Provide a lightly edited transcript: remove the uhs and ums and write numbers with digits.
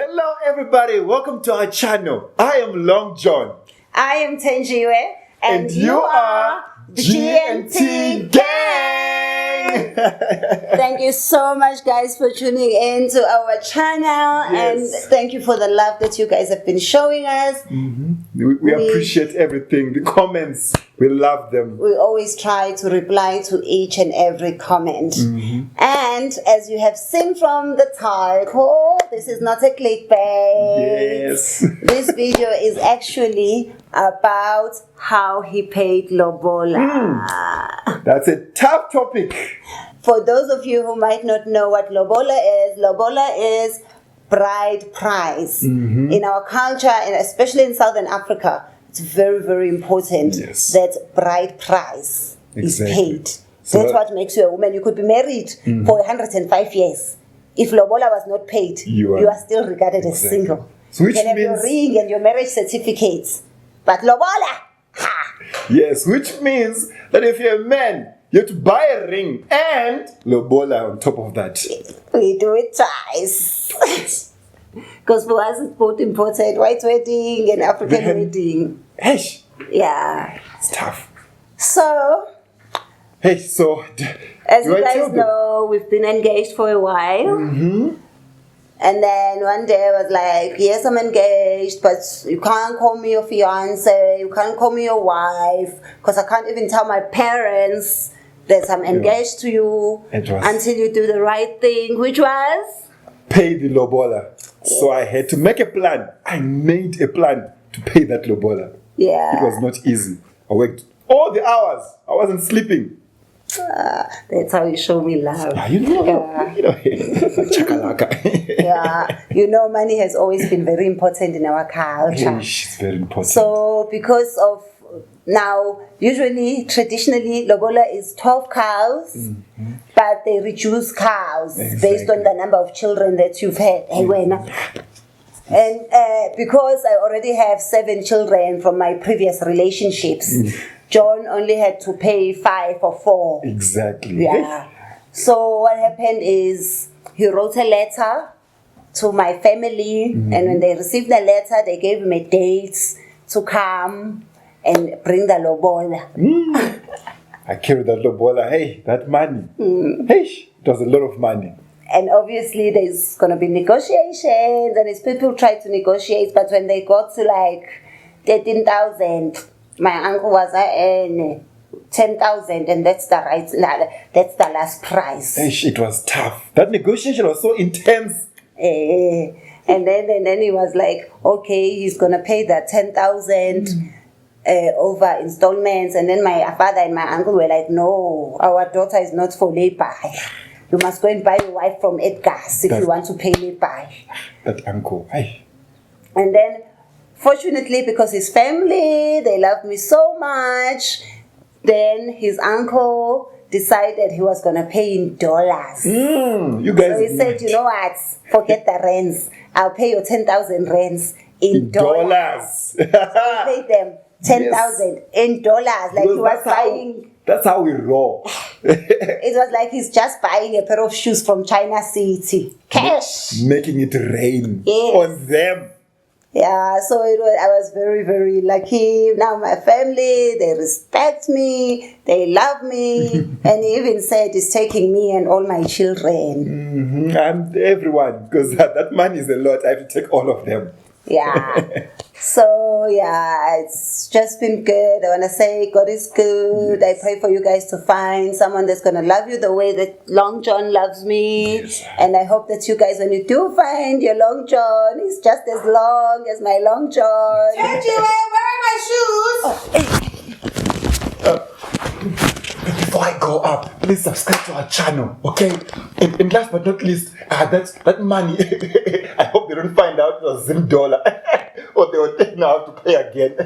Hello everybody, welcome to our channel. I am Long John. I am Thenjiwe. And you are GNT Gang! Thank you so much guys for tuning in to our channel. And thank you for the love that you guys have been showing us. We appreciate everything, the comments, we love them. We always try to reply to each and every comment. And as you have seen from the title, this is not a clickbait. Yes. This video is actually about how he paid Lobola. That's a tough topic. For those of you who might not know what Lobola is bride price. In our culture, and especially in Southern Africa, it's very, very important that bride price is paid. So that's what makes you a woman. You could be married for 105 years. If Lobola was not paid, you are still regarded as single. So which you can have means, your ring and your marriage certificates. But Lobola! Ha! Yes, which means that if you're a man, you have to buy a ring and Lobola on top of that. We do it twice. Because for us it's both important. White wedding and African wedding. Hey, yeah. it's tough. So, as you guys know, we've been engaged for a while. And then one day I was like, yes, I'm engaged, but you can't call me your fiance, you can't call me your wife, because I can't even tell my parents that I'm engaged to you until you do the right thing, which was? Pay the Lobola. So I had to make a plan. I made a plan to pay that Lobola. Yeah. It was not easy. I worked all the hours. I wasn't sleeping. That's how you show me love. You know, chakalaka. Yeah, you know, money has always been very important in our culture. It's very important. So, because of now, traditionally, Lobola is 12 cows, but they reduce cows based on the number of children that you've had. And because I already have 7 children from my previous relationships, John only had to pay 5 or 4. Exactly. Yeah. So what happened is he wrote a letter to my family, and when they received the letter, they gave him a date to come and bring the Lobola. I carried that Lobola. Hey, that money. Hey, it was a lot of money. And obviously there's going to be negotiations, and his people try to negotiate, but when they got to like 13,000, my uncle was at 10,000, and that's the last price. Hey, it was tough. That negotiation was so intense. And then he was like, okay, he's going to pay that 10,000 over installments. And then my father and my uncle were like, no, our daughter is not for labor. You must go and buy your wife from Edgar's if you want to pay labor. That uncle, hey. And then, fortunately, because his family, they loved me so much, then his uncle decided he was going to pay in dollars. You guys. So he said, you know what, forget the rands. I'll pay you 10,000 rands in dollars. So he paid them 10,000 in dollars. Like he was buying. That's how we roll. It was like he's just buying a pair of shoes from China City. Cash. Making it rain on them. Yeah, so I was very, very lucky. Now my family, they respect me, they love me, and he even said he's taking me and all my children. And everyone, because that money is a lot. I have to take all of them. Yeah. So, yeah, it's just been good. I want to say God is good. I pray for you guys to find someone that's going to love you the way that Long John loves me. And I hope that you guys, when you do find your Long John, is just as long as my Long John. Thenjiwe, where are my shoes? Before I go up, please subscribe to our channel, okay? And last but not least, that money, I hope they don't find out it was $0 or they will take now to pay again.